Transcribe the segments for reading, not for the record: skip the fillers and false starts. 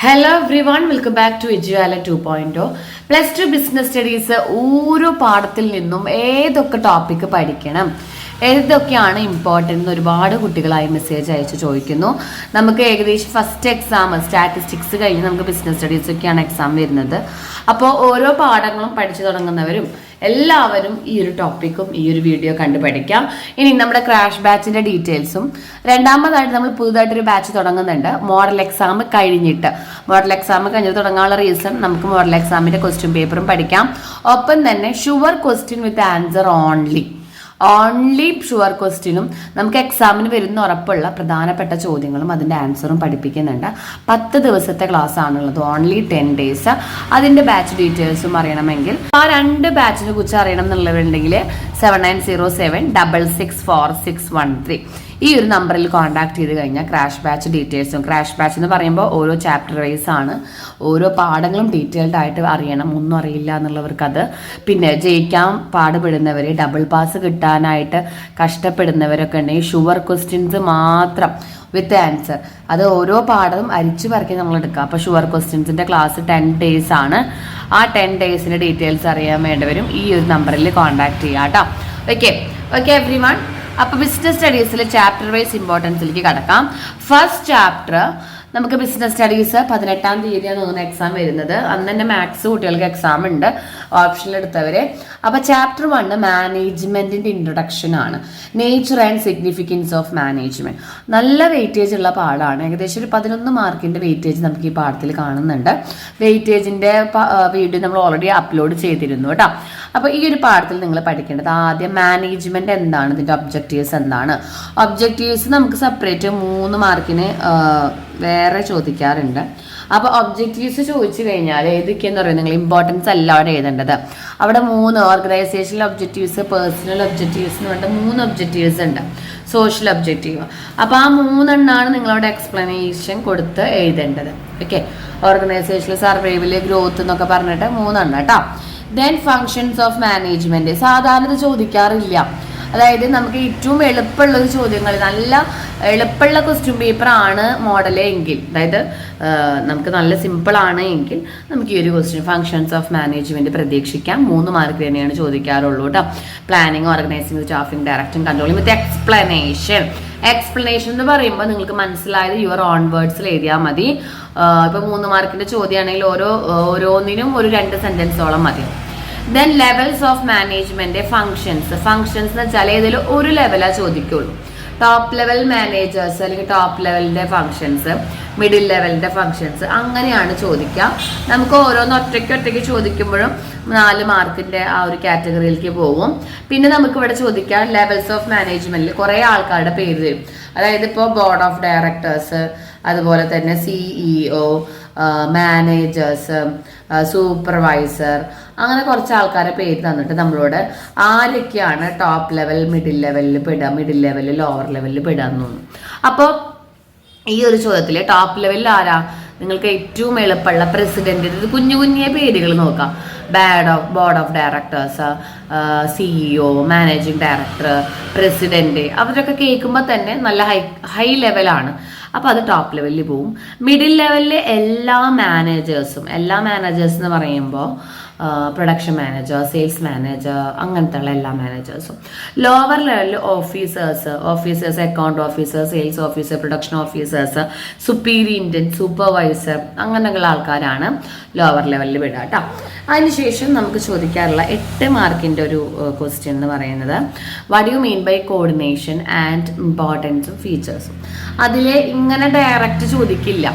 Hello everyone, welcome back to Eduwala 2.0. Plus two business studies ഓരോ പാഠത്തിൽ നിന്നും ഏതൊക്കെ ടോപ്പിക്ക് പഠിക്കണം, ഏതൊക്കെയാണ് ഇമ്പോർട്ടൻ്റ് എന്ന് ഒരുപാട് കുട്ടികളായി മെസ്സേജ് അയച്ച് ചോദിക്കുന്നു. നമുക്ക് ഏകദേശം ഫസ്റ്റ് എക്സാം സ്റ്റാറ്റിസ്റ്റിക്സ് കഴിഞ്ഞ് നമുക്ക് ബിസിനസ് സ്റ്റഡീസ് ഒക്കെയാണ് എക്സാം വരുന്നത്. അപ്പോൾ ഓരോ പാഠങ്ങളും പഠിച്ചു തുടങ്ങുന്നവരും എല്ലാവരും ഈ ഒരു ടോപ്പിക്കും ഈ ഒരു വീഡിയോ കണ്ട് പഠിക്കാം. ഇനി നമ്മുടെ ക്രാഷ് ബാച്ചിന്റെ ഡീറ്റെയിൽസും, രണ്ടാമതായിട്ട് നമ്മൾ പുതുതായിട്ടൊരു ബാച്ച് തുടങ്ങുന്നുണ്ട് മോഡൽ എക്സാം കഴിഞ്ഞിട്ട്. മോഡൽ എക്സാം കഴിഞ്ഞിട്ട് തുടങ്ങാനുള്ള റീസൺ, നമുക്ക് മോഡൽ എക്സാമിന്റെ ക്വസ്റ്റ്യൻ പേപ്പറും പഠിക്കാം, ഒപ്പം തന്നെ ഷുവർ ക്വസ്റ്റ്യൻ വിത്ത് ആൻസർ ഓൺലി ഷുവർ ക്വസ്റ്റ്യനും നമുക്ക് എക്സാമിന് വരുന്ന ഉറപ്പുള്ള പ്രധാനപ്പെട്ട ചോദ്യങ്ങളും അതിൻ്റെ ആൻസറും പഠിപ്പിക്കുന്നുണ്ട്. 10 ദിവസത്തെ ക്ലാസ് ആണുള്ളത്, ഓൺലി 10 days. അതിൻ്റെ ബാച്ച് ഡീറ്റെയിൽസും അറിയണമെങ്കിൽ ആ 2 ബാച്ചിനെ കുറിച്ച് അറിയണം എന്നുള്ളവരുണ്ടെങ്കിൽ 7907664613 ഈ ഒരു നമ്പറിൽ കോൺടാക്ട് ചെയ്ത് കഴിഞ്ഞാൽ ക്രാഷ് ബാച്ച് ഡീറ്റെയിൽസും, ക്രാഷ് ബാച്ച് എന്ന് പറയുമ്പോൾ ഓരോ ചാപ്റ്റർ വൈസ് ആണ്, ഓരോ പാഠങ്ങളും ഡീറ്റെയിൽഡ് ആയിട്ട് അറിയണം. ഒന്നും അറിയില്ല എന്നുള്ളവർക്ക് അത്, പിന്നെ ജയിക്കാൻ പാടുപെടുന്നവർ, ഡബിൾ പാസ് കിട്ടാനായിട്ട് കഷ്ടപ്പെടുന്നവരൊക്കെ ഉണ്ടെങ്കിൽ ഷുവർ ക്വസ്റ്റ്യൻസ് മാത്രം വിത്ത് ആൻസർ, അത് ഓരോ പാഠവും അരിച്ചു പറക്കി നമ്മൾ എടുക്കുക. അപ്പോൾ ഷുവർ ക്വസ്റ്റ്യൻസിൻ്റെ ക്ലാസ് 10 days ആണ്. ആ 10 daysന്റെ ഡീറ്റെയിൽസ് അറിയാൻ വേണ്ടവരും ഈ ഒരു നമ്പറിൽ കോൺടാക്ട് ചെയ്യാം കേട്ടോ. Okay every one. അപ്പോൾ ബിസിനസ് സ്റ്റഡീസിൽ ചാപ്റ്റർ വൈസ് ഇമ്പോർട്ടൻസിലേക്ക് കടക്കാം. ഫസ്റ്റ് ചാപ്റ്റർ നമുക്ക് ബിസിനസ് സ്റ്റഡീസ് 18-ാം തീയതിയാണ് തോന്നുന്ന എക്സാം വരുന്നത്. അന്ന് തന്നെ മാത്സ് കുട്ടികൾക്ക് എക്സാം ഉണ്ട്, ഓപ്ഷനിൽ എടുത്തവരെ. അപ്പോൾ ചാപ്റ്റർ 1 മാനേജ്മെന്റിന്റെ ഇൻട്രൊഡക്ഷൻ ആണ്, nature and significance of management. നല്ല വെയിറ്റേജ് ഉള്ള പാഠമാണ്, ഏകദേശം ഒരു 11 മാർക്കിന്റെ വെയിറ്റേജ് നമുക്ക് ഈ പാഠത്തിൽ കാണുന്നുണ്ട്. വെയിറ്റേജിന്റെ വീഡിയോ നമ്മൾ ഓൾറെഡി അപ്ലോഡ് ചെയ്തിരുന്നു കേട്ടോ. അപ്പോൾ ഈ ഒരു പാഠത്തിൽ നിങ്ങൾ പഠിക്കേണ്ടത് ആദ്യം മാനേജ്മെന്റ് എന്താണ്, ഇതിന്റെ ഒബ്ജക്റ്റീവ്സ് എന്താണ്. ഒബ്ജക്റ്റീവ്സ് നമുക്ക് സെപ്പറേറ്റ് 3 മാർക്കിന് വേറെ ചോദിക്കാറുണ്ട്. അപ്പോൾ ഒബ്ജക്റ്റീവ്സ് ചോദിച്ചു കഴിഞ്ഞാൽ ഏതൊക്കെയെന്ന് പറയുന്നത് നിങ്ങൾ ഇമ്പോർട്ടൻസ് അല്ല അവിടെ എഴുതേണ്ടത്. അവിടെ 3 ഓർഗനൈസേഷണൽ ഒബ്ജക്റ്റീവ്സ്, പേഴ്സണൽ ഒബ്ജക്റ്റീവ്സ് എന്ന് പറഞ്ഞിട്ട് 3 ഒബ്ജക്റ്റീവ്സ് ഉണ്ട്, സോഷ്യൽ ഒബ്ജക്റ്റീവ്. അപ്പോൾ ആ 3 എണ്ണമാണ് നിങ്ങളവിടെ എക്സ്പ്ലനേഷൻ കൊടുത്ത് എഴുതേണ്ടത്. ഓക്കെ, ഓർഗനൈസേഷണൽ, സർവൈവൽ, ഗ്രോത്ത് എന്നൊക്കെ പറഞ്ഞിട്ട് 3 എണ്ണം കേട്ടോ. ദെൻ ഫങ്ഷൻസ് ഓഫ് മാനേജ്മെന്റ് സാധാരണ ഇത് ചോദിക്കാറില്ല. അതായത് നമുക്ക് ഏറ്റവും എളുപ്പമുള്ള ചോദ്യങ്ങൾ, നല്ല എളുപ്പമുള്ള ക്വസ്റ്റ്യൻ പേപ്പർ ആണ് മോഡൽ എങ്കിൽ, അതായത് നമുക്ക് നല്ല സിമ്പിൾ ആണ് എങ്കിൽ നമുക്ക് ഈ ഒരു ക്വസ്റ്റ്യൻ ഫങ്ഷൻസ് ഓഫ് മാനേജ്മെന്റ് പ്രതീക്ഷിക്കാം. 3 മാർക്ക് തന്നെയാണ് ചോദിക്കാറുള്ളൂ കേട്ടോ. Planning, organising, staffing, directing, controlling വിത്ത് എക്സ്പ്ലനേഷൻ എന്ന് പറയുമ്പോൾ നിങ്ങൾക്ക് മനസ്സിലായത് യുവർ ഓൺ വേർഡ്സിൽ എഴുതിയാൽ മതി. ഇപ്പൊ 3 മാർക്കിന്റെ ചോദ്യമാണെങ്കിൽ ഓരോന്നിനും ഒരു 2 സെന്റൻസോളം മതി. Then levels of management functions എന്ന് വെച്ചാൽ ഏതെങ്കിലും ഒരു ലെവലാ ചോദിക്കുള്ളൂ. ടോപ്പ് ലെവൽ മാനേജേഴ്സ് അല്ലെങ്കിൽ ടോപ്പ് ലെവലിന്റെ ഫങ്ഷൻസ്, മിഡിൽ ലെവലിന്റെ ഫങ്ഷൻസ്, അങ്ങനെയാണ് ചോദിക്കുക. നമുക്ക് ഓരോന്ന് ഒറ്റയ്ക്ക് ചോദിക്കുമ്പോഴും 4 മാർക്കിന്റെ ആ ഒരു കാറ്റഗറിയിലേക്ക് പോകും. പിന്നെ നമുക്ക് ഇവിടെ ചോദിക്കാം ലെവൽസ് ഓഫ് മാനേജ്മെന്റിൽ കുറെ ആൾക്കാരുടെ പേര് തരും. അതായത് ഇപ്പോൾ ബോർഡ് ഓഫ് ഡയറക്ടേഴ്സ്, അതുപോലെ തന്നെ CEO, മാനേജേഴ്സ്, സൂപ്പർവൈസർ, അങ്ങനെ കുറച്ച് ആൾക്കാരെ പേര് തന്നിട്ട് നമ്മളോട് ആരൊക്കെയാണ് ടോപ്പ് ലെവൽ, മിഡിൽ ലെവലിൽ ലോവർ ലെവലിൽ പെടാന്ന് തോന്നുന്നു. അപ്പോൾ ഈ ഒരു ചോദ്യത്തിൽ ടോപ്പ് ലെവലിൽ ആരാ, നിങ്ങൾക്ക് ഏറ്റവും എളുപ്പമുള്ള പ്രസിഡന്റ്, ഇത് കുഞ്ഞു പേരുകൾ നോക്കാം. Board of directors, CEO, managing director, president, അവരൊക്കെ കേൾക്കുമ്പോൾ തന്നെ നല്ല ഹൈ ലെവലാണ്. അപ്പോൾ അത് ടോപ്പ് ലെവലിൽ പോവും. മിഡിൽ ലെവലിലെ എല്ലാ മാനേജേഴ്സ് എന്ന് പറയുമ്പോൾ പ്രൊഡക്ഷൻ മാനേജർ, സെയിൽസ് മാനേജർ, അങ്ങനത്തെ ഉള്ള എല്ലാ മാനേജേഴ്സും. ലോവർ ലെവലിൽ officers, account officer, sales officer, production officers, superintendent, supervisor, അങ്ങനെയുള്ള ആൾക്കാരാണ് ലോവർ ലെവലിൽ വിടുക കേട്ടോ. അതിനുശേഷം നമുക്ക് ചോദിക്കാറുള്ള 8 മാർക്കിൻ്റെ ഒരു ക്വസ്റ്റ്യൻ എന്ന് പറയുന്നത് what you mean by coordination and ഇമ്പോർട്ടൻസും ഫീച്ചേഴ്സും. അതിൽ ഇങ്ങനെ ഡയറക്റ്റ് ചോദിക്കില്ല.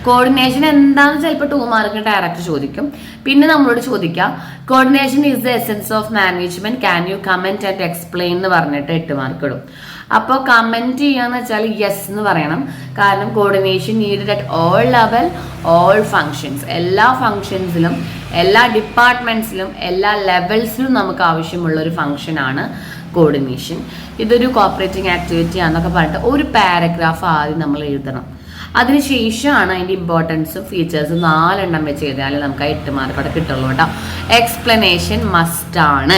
കോർഡിനേഷൻ എന്താണെന്ന് ചിലപ്പോൾ 2 മാർക്കിന് ഡയറക്റ്റ് ചോദിക്കും. പിന്നെ നമ്മളോട് ചോദിക്കാം coordination is the essence of management, can you comment and explain എന്ന് പറഞ്ഞിട്ട് 8 മാർക്ക് ഇടും. അപ്പോൾ കമന്റ് ചെയ്യാന്ന് വെച്ചാൽ യെസ് എന്ന് പറയണം. കാരണം coordination needed at all level, all functions, എല്ലാ ഫങ്ഷൻസിലും, എല്ലാ ഡിപ്പാർട്ട്മെന്റ്സിലും, എല്ലാ ലെവൽസിലും നമുക്ക് ആവശ്യമുള്ള ഒരു ഫങ്ഷനാണ് കോർഡിനേഷൻ. ഇതൊരു കോപ്പറേറ്റിംഗ് ആക്ടിവിറ്റി ആണെന്നൊക്കെ പറഞ്ഞിട്ട് ഒരു പാരഗ്രാഫ് ആദ്യം നമ്മൾ എഴുതണം. അതിനുശേഷമാണ് അതിൻ്റെ ഇമ്പോർട്ടൻസും ഫീച്ചേഴ്സും 4 എണ്ണം വെച്ച് എഴുതിയാൽ നമുക്ക് 8 മാർക്ക് അവിടെ കിട്ടുള്ളൂ കേട്ടോ. എക്സ്പ്ലനേഷൻ മസ്റ്റാണ്.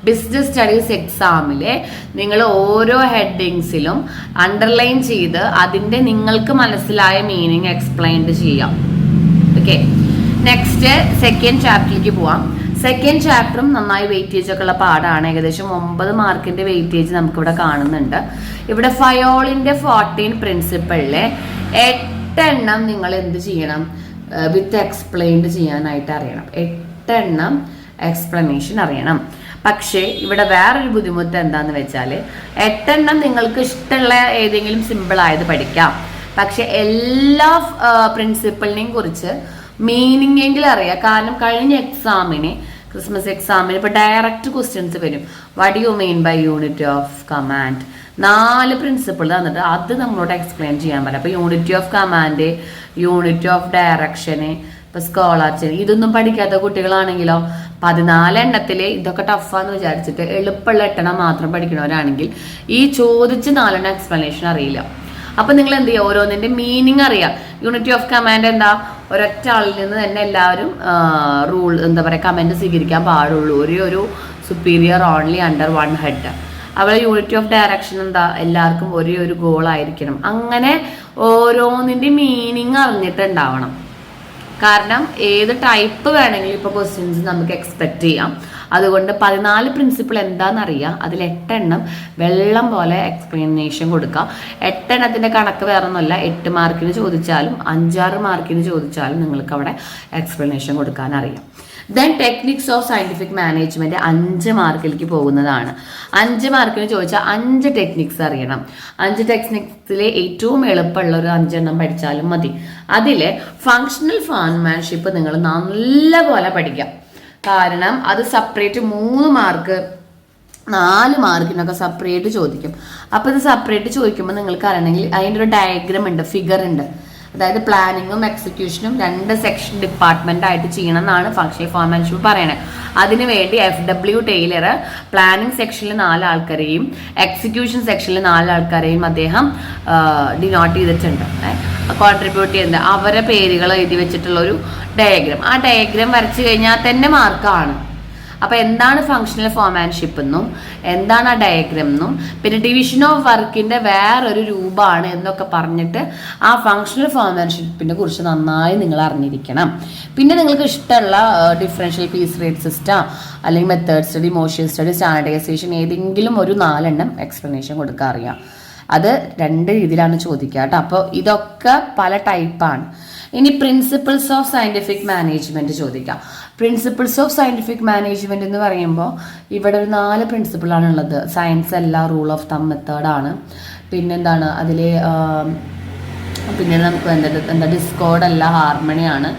ബിസിനസ് സ്റ്റഡീസ് എക്സാമിലെ നിങ്ങൾ ഓരോ ഹെഡിങ്സിലും അണ്ടർലൈൻ ചെയ്ത് അതിൻ്റെ നിങ്ങൾക്ക് മനസ്സിലായ മീനിങ് എക്സ്പ്ലെയിൻ ചെയ്യാം. ഓക്കെ, നെക്സ്റ്റ് സെക്കൻഡ് ചാപ്റ്ററിലേക്ക് പോവാം. സെക്കൻഡ് ചാപ്റ്ററും നന്നായി വെയിറ്റേജ് ഒക്കെ ഉള്ള പാടാണ്. ഏകദേശം 9 മാർക്കിന്റെ വെയിറ്റേജ് നമുക്കിവിടെ കാണുന്നുണ്ട്. ഇവിടെ ഫയോളിന്റെ 14 പ്രിൻസിപ്പിളിലെ 8 എണ്ണം നിങ്ങൾ എന്ത് ചെയ്യണം, വിത്ത് എക്സ്പ്ലെയിൻഡ് ചെയ്യാനായിട്ട് അറിയണം. 8 എണ്ണം എക്സ്പ്ലനേഷൻ അറിയണം. പക്ഷേ ഇവിടെ വേറൊരു ബുദ്ധിമുട്ട് എന്താന്ന് വെച്ചാൽ 8 എണ്ണം നിങ്ങൾക്ക് ഇഷ്ടമുള്ള ഏതെങ്കിലും സിമ്പിൾ ആയത് പഠിക്കാം. പക്ഷെ എല്ലാ പ്രിൻസിപ്പിളിനെയും കുറിച്ച് മീനിങ് എങ്കിലും അറിയാം. കാരണം കഴിഞ്ഞ എക്സാമിന്, ക്രിസ്മസ് എക്സാമിന് ഇപ്പൊ ഡയറക്റ്റ് ക്വസ്റ്റ്യൻസ് വരും. What you mean by unit of command? 4 principle തന്നിട്ട് അത് നമ്മളോട് എക്സ്പ്ലെയിൻ ചെയ്യാൻ പറ്റും. അപ്പൊ unit of command, unit of ഡയറക്ഷന്, ഇപ്പൊ സ്കോളാർച്ചിന് ഇതൊന്നും പഠിക്കാത്ത കുട്ടികളാണെങ്കിലോ 14 എണ്ണത്തില് ഇതൊക്കെ ടഫാന്ന് വിചാരിച്ചിട്ട് എളുപ്പമുള്ള 8 എണ്ണം മാത്രം പഠിക്കണവരാണെങ്കിൽ ഈ ചോദിച്ച് 4 എണ്ണം എക്സ്പ്ലനേഷൻ അറിയില്ല. അപ്പൊ നിങ്ങൾ എന്ത് ചെയ്യുക, ഓരോന്നിന്റെ മീനിങ് അറിയാം. യൂണിറ്റി ഓഫ് കമാൻഡ് എന്താ, ഒരൊറ്റ ആളിൽ നിന്ന് തന്നെ എല്ലാവരും റൂൾ എന്താ പറയുക കമാൻഡ് സ്വീകരിക്കാൻ പാടുള്ളൂ. ഒരു സുപ്പീരിയർ ഓൺലി അണ്ടർ 1 ഹെഡ്. അവിടെ യൂണിറ്റി ഓഫ് ഡയറക്ഷൻ എന്താ, എല്ലാവർക്കും ഒരു ഗോൾ ആയിരിക്കണം. അങ്ങനെ ഓരോന്നിന്റെ മീനിങ് അറിഞ്ഞിട്ടുണ്ടാവണം. കാരണം ഏത് ടൈപ്പ് വേണമെങ്കിലും ഇപ്പൊ ക്വസ്റ്റ്യൻസ് നമുക്ക് എക്സ്പെക്ട് ചെയ്യാം. അതുകൊണ്ട് 14 പ്രിൻസിപ്പിൾ എന്താണെന്നറിയാം. അതിൽ 8 എണ്ണം വെള്ളം പോലെ എക്സ്പ്ലനേഷൻ കൊടുക്കുക. 8 എണ്ണത്തിന്റെ കണക്ക് വേറെ ഒന്നുമല്ല, 8 മാർക്കിന് ചോദിച്ചാലും 5-6 മാർക്കിന് ചോദിച്ചാലും നിങ്ങൾക്ക് അവിടെ എക്സ്പ്ലനേഷൻ കൊടുക്കാൻ അറിയാം. Then techniques of scientific management 5 മാർക്കിലേക്ക് പോകുന്നതാണ്. 5 മാർക്കിന് ചോദിച്ചാൽ 5 ടെക്നിക്സ് അറിയണം. 5 ടെക്നിക്സിലെ ഏറ്റവും എളുപ്പമുള്ള ഒരു 5 എണ്ണം പഠിച്ചാലും മതി. അതിലെ ഫങ്ഷണൽ ഫോർമാൻഷിപ്പ് നിങ്ങൾ നല്ലപോലെ പഠിക്കാം. കാരണം അത് സെപ്പറേറ്റ് 3 മാർക്ക് 4 മാർക്കിനൊക്കെ സെപ്പറേറ്റ് ചോദിക്കും. അപ്പൊ ഇത് സെപ്പറേറ്റ് ചോദിക്കുമ്പോൾ നിങ്ങൾക്ക് അറിയണമെങ്കിൽ അതിൻ്റെ ഒരു ഡയഗ്രാം ഉണ്ട്, ഫിഗർ ഉണ്ട്. അതായത് പ്ലാനിങ്ങും എക്സിക്യൂഷനും 2 സെക്ഷൻ ഡിപ്പാർട്ട്മെന്റ് ആയിട്ട് ചെയ്യണം എന്നാണ് ഫങ്ഷണൽ ഫോർമാൻഷിപ്പ് പറയണത്. അതിനുവേണ്ടി FW ടൈലർ പ്ലാനിങ് സെക്ഷനിൽ 4 ആൾക്കാരെയും എക്സിക്യൂഷൻ സെക്ഷനിൽ 4 ആൾക്കാരെയും അദ്ദേഹം ഡിനോട്ട് ചെയ്തിട്ടുണ്ട്. കോൺട്രിബ്യൂട്ട് ചെയ്യുന്നത് അവരുടെ പേരുകൾ എഴുതി വെച്ചിട്ടുള്ള ഒരു ഡയഗ്രാം. ആ ഡയഗ്രാം വരച്ചു കഴിഞ്ഞാൽ തന്നെ മാർക്കാണ്. അപ്പൊ എന്താണ് ഫങ്ഷണൽ ഫോർമാൻഷിപ്പ് എന്നും എന്താണ് ആ ഡയഗ്രാം എന്നും പിന്നെ ഡിവിഷൻ ഓഫ് വർക്കിന്റെ വേറൊരു രൂപമാണ് എന്നൊക്കെ പറഞ്ഞിട്ട് ആ ഫങ്ഷണൽ ഫോർമാൻഷിപ്പിനെ കുറിച്ച് നന്നായി നിങ്ങൾ അറിഞ്ഞിരിക്കണം. പിന്നെ നിങ്ങൾക്ക് ഇഷ്ടമുള്ള ഡിഫറൻഷ്യൽ പീസ് റേറ്റ് സിസ്റ്റം അല്ലെങ്കിൽ method study, motion study, standardization ഏതെങ്കിലും ഒരു 4 എണ്ണം എക്സ്പ്ലനേഷൻ കൊടുക്കാൻ അറിയാം. അത് 2 രീതിയിലാണ് ചോദിക്കുക കേട്ടോ. അപ്പോൾ ഇതൊക്കെ പല ടൈപ്പാണ്. ഇനി പ്രിൻസിപ്പിൾസ് ഓഫ് സയന്റിഫിക് മാനേജ്മെന്റ് ചോദിക്കാം. പ്രിൻസിപ്പിൾസ് ഓഫ് സയന്റിഫിക് മാനേജ്മെന്റ് എന്ന് പറയുമ്പോൾ ഇവിടെ ഒരു 4 പ്രിൻസിപ്പിളാണ് ഉള്ളത്. സയൻസ് അല്ല, റൂൾ ഓഫ് തം മെത്തേഡാണ്. പിന്നെന്താണ് അതിൽ പിന്നെ നമുക്ക് എന്താ ഡിസ്കോർഡ് അല്ല, ഹാർമണിയാണ്.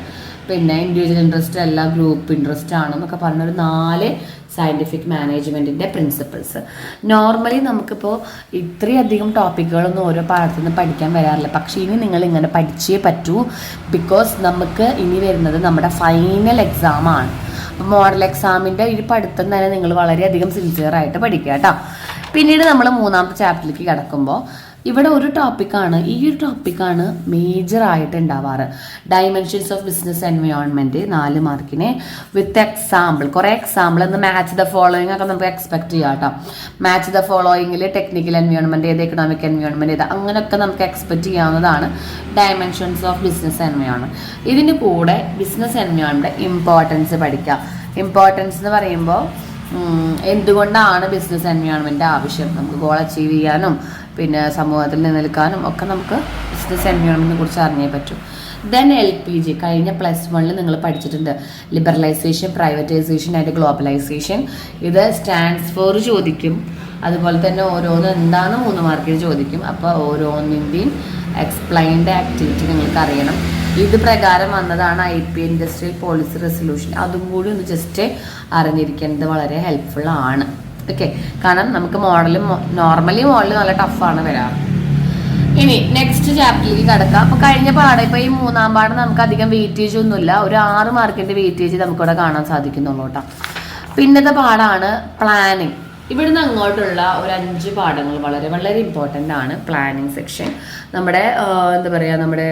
പിന്നെ ഇൻഡിവിജ്വൽ ഇൻട്രസ്റ്റ് അല്ല, ഗ്രൂപ്പ് ഇൻട്രസ്റ്റ് ആണ് എന്നൊക്കെ പറഞ്ഞൊരു 4 സയന്റിഫിക് മാനേജ്മെന്റിന്റെ പ്രിൻസിപ്പിൾസ്. നോർമലി നമുക്കിപ്പോൾ ഇത്രയധികം ടോപ്പിക്കുകളൊന്നും ഓരോ പാഠത്തിൽ നിന്ന് പഠിക്കാൻ വരാറില്ല. പക്ഷേ ഇനി നിങ്ങൾ ഇങ്ങനെ പഠിച്ചേ പറ്റൂ. ബിക്കോസ് നമുക്ക് ഇനി വരുന്നത് നമ്മുടെ ഫൈനൽ എക്സാമാണ്. അപ്പോൾ മോഡൽ എക്സാമിൻ്റെ ഈ പഠിത്തം തന്നെ നിങ്ങൾ വളരെയധികം സിൻസിയറായിട്ട് പഠിക്കുക കേട്ടോ. പിന്നീട് നമ്മൾ 3ാമത്തെ ചാപ്റ്ററിലേക്ക് കിടക്കുമ്പോൾ ഇവിടെ ഒരു ടോപ്പിക്കാണ്, ഈ ഒരു ടോപ്പിക്കാണ് മേജർ ആയിട്ട് ഉണ്ടാവാറ്. ഡയമെൻഷൻസ് ഓഫ് ബിസിനസ് എൻവയോൺമെന്റ് 4 മാർക്കിന് വിത്ത് എക്സാമ്പിൾ. കുറെ എക്സാമ്പിൾ എന്ന് മാച്ച് ദ ഫോളോയിങ് ഒക്കെ നമുക്ക് എക്സ്പെക്ട് ചെയ്യാം കേട്ടോ. മാച്ച് ദ ഫോളോയിങ്ങിൽ ടെക്നിക്കൽ എൻവയോൺമെന്റ് ഏത്, എക്കണോമിക് എൻവയോൺമെന്റ് ഏത്, അങ്ങനെയൊക്കെ നമുക്ക് എക്സ്പെക്ട് ചെയ്യാവുന്നതാണ് ഡയമെൻഷൻസ് ഓഫ് ബിസിനസ് എൻവയോൺമെന്റ്. ഇതിന് കൂടെ ബിസിനസ് എൻവയോൺമെന്റ് ഇമ്പോർട്ടൻസ് പഠിക്കാം. ഇമ്പോർട്ടൻസ് എന്ന് പറയുമ്പോൾ എന്തുകൊണ്ടാണ് ബിസിനസ് എൻവയോൺമെന്റ് ആവശ്യം, നമുക്ക് ഗോൾ അച്ചീവ് ചെയ്യാനും പിന്നെ സമൂഹത്തിൽ നിലനിൽക്കാനും ഒക്കെ നമുക്ക് ബിസിനസ് എൻവയോൺമെന്റിനെ കുറിച്ച് അറിഞ്ഞേ പറ്റും. ദെൻ LPG കഴിഞ്ഞ +1 നിങ്ങൾ പഠിച്ചിട്ടുണ്ട്. Liberalization, privatization and globalization. ഇത് സ്റ്റാൻഡ്സ് ഫോർ ചോദിക്കും. അതുപോലെ തന്നെ ഓരോന്ന് എന്താണ് 3 മാർക്കിൽ ചോദിക്കും. അപ്പോൾ ഓരോന്നിൻ്റെയും എക്സ്പ്ലൈൻഡ് ആക്ടിവിറ്റി നിങ്ങൾക്ക് അറിയണം. ഇത് പ്രകാരം വന്നതാണ് IP ഇൻഡസ്ട്രിയൽ പോളിസി റെസൊല്യൂഷൻ. അതും കൂടി ഒന്ന് ജസ്റ്റ് അറിഞ്ഞിരിക്കേണ്ടത് വളരെ ഹെൽപ്ഫുൾ ആണ്. ഓക്കെ, കാരണം നമുക്ക് നോർമലി മോഡൽ നല്ല ടഫാണ് വരാറ്. ഇനി നെക്സ്റ്റ് ചാപ്റ്ററിലേക്ക് കിടക്കാം. അപ്പോൾ കഴിഞ്ഞ പാഠം ഇപ്പോൾ ഈ 3ാം പാഠം നമുക്ക് അധികം വെയിറ്റേജ് ഒന്നുമില്ല, ഒരു 6 മാർക്കിന്റെ വെയിറ്റേജ് നമുക്കിവിടെ കാണാൻ സാധിക്കുന്നുള്ളൂ കേട്ടോ. പിന്നത്തെ പാഠമാണ് പ്ലാനിങ്. ഇവിടുന്ന് അങ്ങോട്ടുള്ള ഒരു 5 പാഠങ്ങൾ വളരെ വളരെ ഇമ്പോർട്ടൻ്റ് ആണ്. പ്ലാനിങ് സെക്ഷൻ നമ്മുടെ എന്താ പറയുക, നമ്മുടെ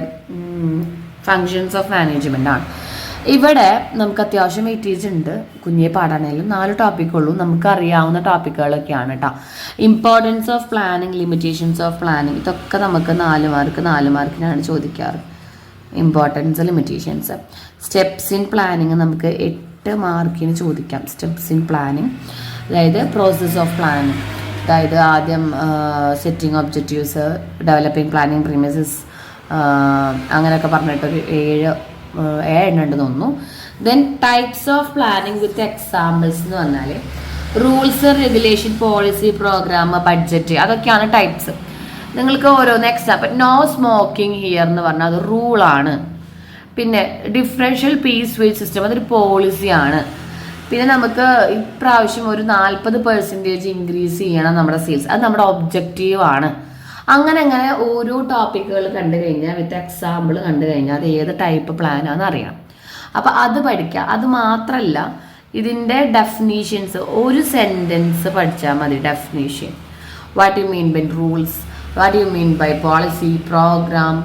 ഫങ്ഷൻസ് ഓഫ് മാനേജ്മെന്റ് ആണ്. ഇവിടെ നമുക്ക് അത്യാവശ്യം വെയിറ്റേജ് ഉണ്ട്. കുഞ്ഞേ പാടാണെങ്കിലും 4 ടോപ്പിക്കുള്ളൂ, നമുക്ക് അറിയാവുന്ന ടോപ്പിക്കുകളൊക്കെയാണ് കേട്ടോ. Importance of planning, limitations of planning, ഇതൊക്കെ നമുക്ക് 4 മാർക്കിനാണ് ചോദിക്കാറ്. Importance, limitations. Steps in planning നമുക്ക് 8 മാർക്കിന് ചോദിക്കാം. സ്റ്റെപ്സ് ഇൻ പ്ലാനിങ്, അതായത് പ്രോസസ് ഓഫ് പ്ലാനിങ്, അതായത് ആദ്യം setting objectives, developing planning premises, അങ്ങനെയൊക്കെ പറഞ്ഞിട്ടൊരു 7 ഉണ്ടെന്ന് തോന്നുന്നു. Then types of planning with examples എന്ന് പറഞ്ഞാൽ rules, regulation, policy, program, budget, അതൊക്കെയാണ് ടൈപ്സ്. നിങ്ങൾക്ക് ഓരോന്ന് എക്സാമ്പിൾ, നോ സ്മോക്കിംഗ് ഹിയർ എന്ന് പറഞ്ഞാൽ അത് റൂളാണ്. പിന്നെ ഡിഫറൻഷ്യൽ പീസ് വെയ്റ്റ് സിസ്റ്റം, അതൊരു പോളിസിയാണ്. പിന്നെ നമുക്ക് ഇപ്രാവശ്യം ഒരു 40% ഇൻക്രീസ് ചെയ്യണം നമ്മുടെ സെയിൽസ്, അത് നമ്മുടെ ഒബ്ജക്റ്റീവ് ആണ്. അങ്ങനെ ഓരോ ടോപ്പിക്കുകൾ കണ്ടു കഴിഞ്ഞാൽ വിത്ത് എക്സാമ്പിൾ കണ്ടു കഴിഞ്ഞാൽ അത് ഏത് ടൈപ്പ് പ്ലാനാണെന്ന് അറിയണം. അപ്പം അത് പഠിക്കുക. അത് മാത്രമല്ല, ഇതിൻ്റെ ഡെഫിനീഷൻസ് ഒരു സെൻറ്റൻസ് പഠിച്ചാൽ മതി. Definition, what you mean by rules, what you mean by policy, program,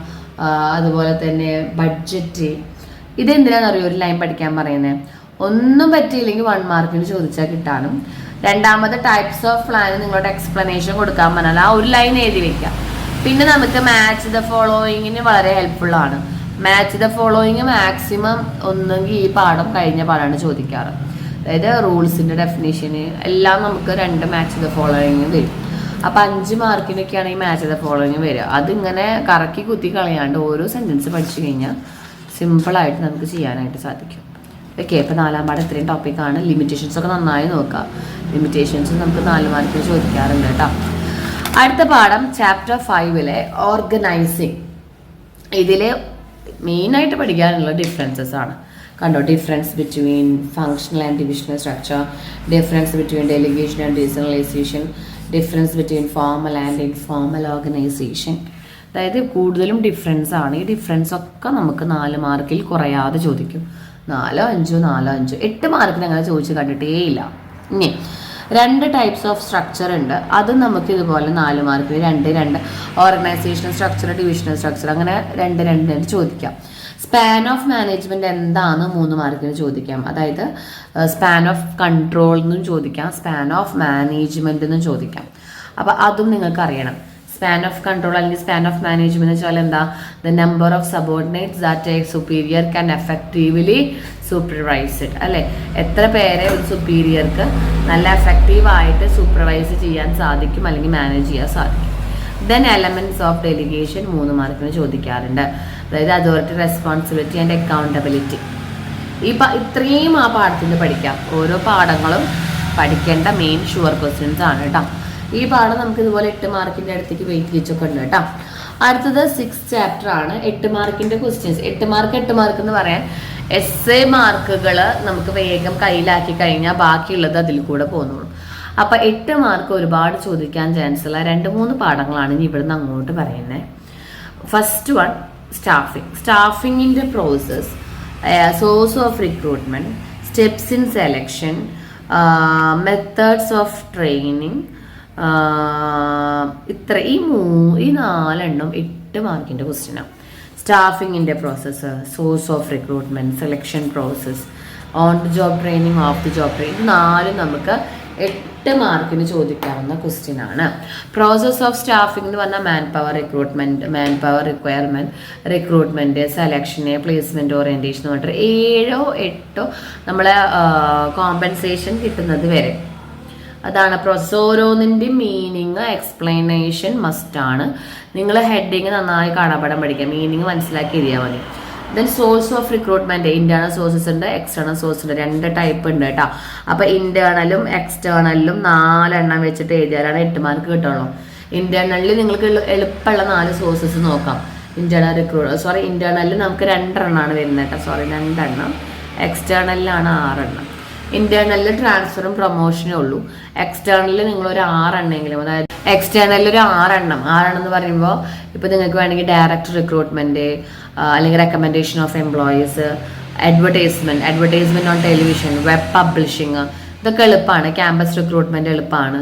അതുപോലെ തന്നെ ബഡ്ജറ്റ്. ഇതെന്തിനാണെന്നറിയോ ഒരു ലൈൻ പഠിക്കാൻ പറയുന്നത്? ഒന്നും പറ്റിയില്ലെങ്കിൽ 1 മാർക്കിന് ചോദിച്ചാൽ കിട്ടാനും. രണ്ടാമത് ടൈപ്സ് ഓഫ് പ്ലാൻ നിങ്ങളുടെ എക്സ്പ്ലനേഷൻ കൊടുക്കാൻ പറഞ്ഞാൽ ആ ഒരു ലൈൻ എഴുതി വെക്കുക. പിന്നെ നമുക്ക് മാച്ച് ദ ഫോളോയിങ്ങിന് വളരെ ഹെൽപ്ഫുള്ളാണ്. മാച്ച് ദ ഫോളോയിങ് മാക്സിമം ഒന്നെങ്കിൽ ഈ പാഠം കഴിഞ്ഞ പാഠമാണ് ചോദിക്കാറ്. അതായത് റൂൾസിൻ്റെ ഡെഫിനേഷന് എല്ലാം നമുക്ക് 2 മാച്ച് ദ ഫോളോയിങ് വരും. അപ്പം 5 മാർക്കിനൊക്കെയാണ് ഈ മാച്ച് ദ ഫോളോയിങ് വരിക. അതിങ്ങനെ കറക്കി കുത്തി കളയാണ്ട് ഓരോ സെൻറ്റൻസ് പഠിച്ചു കഴിഞ്ഞാൽ സിമ്പിളായിട്ട് നമുക്ക് ചെയ്യാനായിട്ട് സാധിക്കും. ഓക്കെ, ഇപ്പം 4ാം പാഠം ഇത്രയും ടോപ്പിക്കാണ്. ലിമിറ്റേഷൻസ് ഒക്കെ നന്നായി നോക്കുക. ലിമിറ്റേഷൻസ് നമുക്ക് 4 മാർക്കിന് ചോദിക്കാറുണ്ട് കേട്ടോ. അടുത്ത പാഠം ചാപ്റ്റർ 5 ഓർഗനൈസിങ്. ഇതിൽ മെയിനായിട്ട് പഠിക്കാനുള്ള ഡിഫറൻസസ് ആണ്. കണ്ടോ, difference between functional and divisional structure, difference between delegation and decentralisation, difference between formal and informal organisation. അതായത് കൂടുതലും ഡിഫറൻസ് ആണ്. ഈ ഡിഫറൻസ് ഒക്കെ നമുക്ക് 4 മാർക്കിൽ കുറയാതെ ചോദിക്കും. 4, 5, 8 മാർക്കിന് അങ്ങനെ ചോദിച്ച് കണ്ടിട്ടേ ഇല്ല. ഇനി 2 ടൈപ്സ് ഓഫ് സ്ട്രക്ചർ ഉണ്ട്. അത് നമുക്ക് ഇതുപോലെ 4 മാർക്കിന് 2 ഓർഗനൈസേഷണൽ സ്ട്രക്ചർ, ഡിവിഷണൽ സ്ട്രക്ചർ, അങ്ങനെ 2 ചോദിക്കാം. സ്പാൻ ഓഫ് മാനേജ്മെന്റ് എന്താണ് 3 മാർക്കിന് ചോദിക്കാം. അതായത് സ്പാൻ ഓഫ് കൺട്രോൾ എന്നും ചോദിക്കാം, സ്പാൻ ഓഫ് മാനേജ്മെന്റ് എന്നും ചോദിക്കാം. അപ്പം അതും നിങ്ങൾക്ക് അറിയണം. സ്പാൻ ഓഫ് കൺട്രോൾ അല്ലെങ്കിൽ സ്പാൻ ഓഫ് മാനേജ്മെന്റ് എന്ന് വെച്ചാൽ എന്താ? The number of subordinates that A superior can effectively supervised, അല്ലെ? എത്ര പേരെ ഒരു സുപ്പീരിയർക്ക് നല്ല എഫക്റ്റീവായിട്ട് സൂപ്പർവൈസ് ചെയ്യാൻ സാധിക്കും അല്ലെങ്കിൽ മാനേജ് ചെയ്യാൻ സാധിക്കും. ദെൻ എലമെന്റ്സ് ഓഫ് ഡെലിഗേഷൻ 3 മാർക്കിന് ചോദിക്കാറുണ്ട്. അതായത് അതോറിറ്റി, റെസ്പോൺസിബിലിറ്റി ആൻഡ് അക്കൗണ്ടബിലിറ്റി. ഇത്രയും ആ പാഠത്തിൽ പഠിക്കാം. ഓരോ പാഠങ്ങളും പഠിക്കേണ്ട മെയിൻ ഷുവർ ക്വസ്റ്റ്യൻസ് ആണ് കേട്ടോ. ഈ പാഠം നമുക്ക് ഇതുപോലെ 8 മാർക്കിൻ്റെ അടുത്തേക്ക് വെയിറ്റേജൊക്കെ ഉണ്ട് കേട്ടോ. അടുത്തത് 6th ചാപ്റ്റർ ആണ്. 8 മാർക്കിൻ്റെ ക്വസ്റ്റ്യൻസ്. 8 മാർക്ക് എന്ന് പറയാൻ എസ്സേ മാർക്കുകൾ നമുക്ക് വേഗം കയ്യിലാക്കി കഴിഞ്ഞാൽ ബാക്കിയുള്ളത് അതിൽ കൂടെ പോകുന്നുള്ളൂ. അപ്പം 8 മാർക്ക് ഒരുപാട് ചോദിക്കാൻ ചാൻസ് ഉള്ള 2-3 പാഠങ്ങളാണ് ഇനി ഇവിടുന്ന് അങ്ങോട്ട് പറയുന്നത്. First one staffing. സ്റ്റാഫിങ്ങിൻ്റെ process, source of recruitment, steps in selection, methods of training. ഈ 4 8 മാർക്കിൻ്റെ ക്വസ്റ്റ്യനാണ്. സ്റ്റാഫിങ്ങിൻ്റെ process, source of recruitment, selection process, on the job training, off the job training. ഇത് 4 നമുക്ക് 8 മാർക്കിന് ചോദിക്കാവുന്ന ക്വസ്റ്റ്യൻ ആണ്. പ്രോസസ് ഓഫ് സ്റ്റാഫിംഗ് എന്ന് പറഞ്ഞാൽ manpower recruitment, manpower requirement, recruitment, സെലക്ഷന്, പ്ലേസ്മെന്റ്, ഓറിയന്റേഷൻ എന്ന് പറഞ്ഞിട്ട് 7 8 നമ്മളെ കോമ്പൻസേഷൻ കിട്ടുന്നത് വരെ അതാണ് പ്രോസസ്. ഓരോന്നിൻ്റെയും മീനിങ് എക്സ്പ്ലനേഷൻ മസ്റ്റ് ആണ്. നിങ്ങൾ ഹെഡിങ് നന്നായി കാണാപ്പാഠം പഠിക്കുക, മീനിങ് മനസ്സിലാക്കി എഴുതിയാൽ മതി. Then source of recruitment, internal sources ഉണ്ട്, എക്സ്റ്റേണൽ സോഴ്സ് ഉണ്ട്. 2 ടൈപ്പ് ഉണ്ട് കേട്ടോ. അപ്പൊ ഇന്റേണലും എക്സ്റ്റേണലിലും 4 വെച്ചിട്ട് എഴുതിയാലാണ് 8 മാർക്ക് കിട്ടുള്ളൂ. ഇന്റേണലിൽ നിങ്ങൾക്ക് എളുപ്പമുള്ള 4 സോഴ്സസ് നോക്കാം. ഇന്റേണലിൽ നമുക്ക് 2 വരുന്നത് കേട്ടോ. 2. എക്സ്റ്റേണലിലാണ് 6. ഇന്റേണലിൽ ട്രാൻസ്ഫറും പ്രൊമോഷനേ ഉള്ളൂ. എക്സ്റ്റേണലിൽ നിങ്ങൾ ഒരു 6 അതായത് എക്സ്റ്റേണലിൽ ഒരു 6 എന്ന് പറയുമ്പോൾ ഇപ്പൊ നിങ്ങൾക്ക് വേണമെങ്കിൽ ഡയറക്റ്റ് റിക്രൂട്ട്മെന്റ്, അല്ലെങ്കിൽ recommendation of employees, advertisement on television, web publishing, ഇതൊക്കെ എളുപ്പമാണ്. ക്യാമ്പസ് റിക്രൂട്ട്മെന്റ് എളുപ്പമാണ്.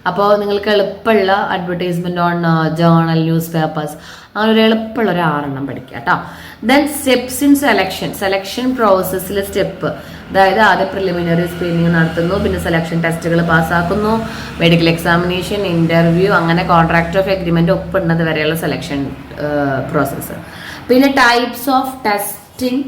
അപ്പോൾ നിങ്ങൾക്ക് എളുപ്പമുള്ള advertisement on journal, news papers, അങ്ങനെ ഒരു എളുപ്പമുള്ള ഒരു 6 പഠിക്കുക കേട്ടോ. ദെൻ സ്റ്റെപ്സ് ഇൻ സെലക്ഷൻ പ്രോസസ്സിൽ സ്റ്റെപ്പ്, അതായത് ആദ്യം പ്രിലിമിനറി സ്ക്രീനിങ് നടത്തുന്നു, പിന്നെ സെലക്ഷൻ ടെസ്റ്റുകൾ പാസ്സാക്കുന്നു, മെഡിക്കൽ എക്സാമിനേഷൻ, ഇന്റർവ്യൂ, അങ്ങനെ കോൺട്രാക്ട് ഓഫ് എഗ്രിമെന്റ് ഒപ്പിടുന്നത് വരെയുള്ള സെലക്ഷൻ പ്രോസസ്സ്. പിന്നെ ടൈപ്സ് ഓഫ് ടെസ്റ്റിംഗ്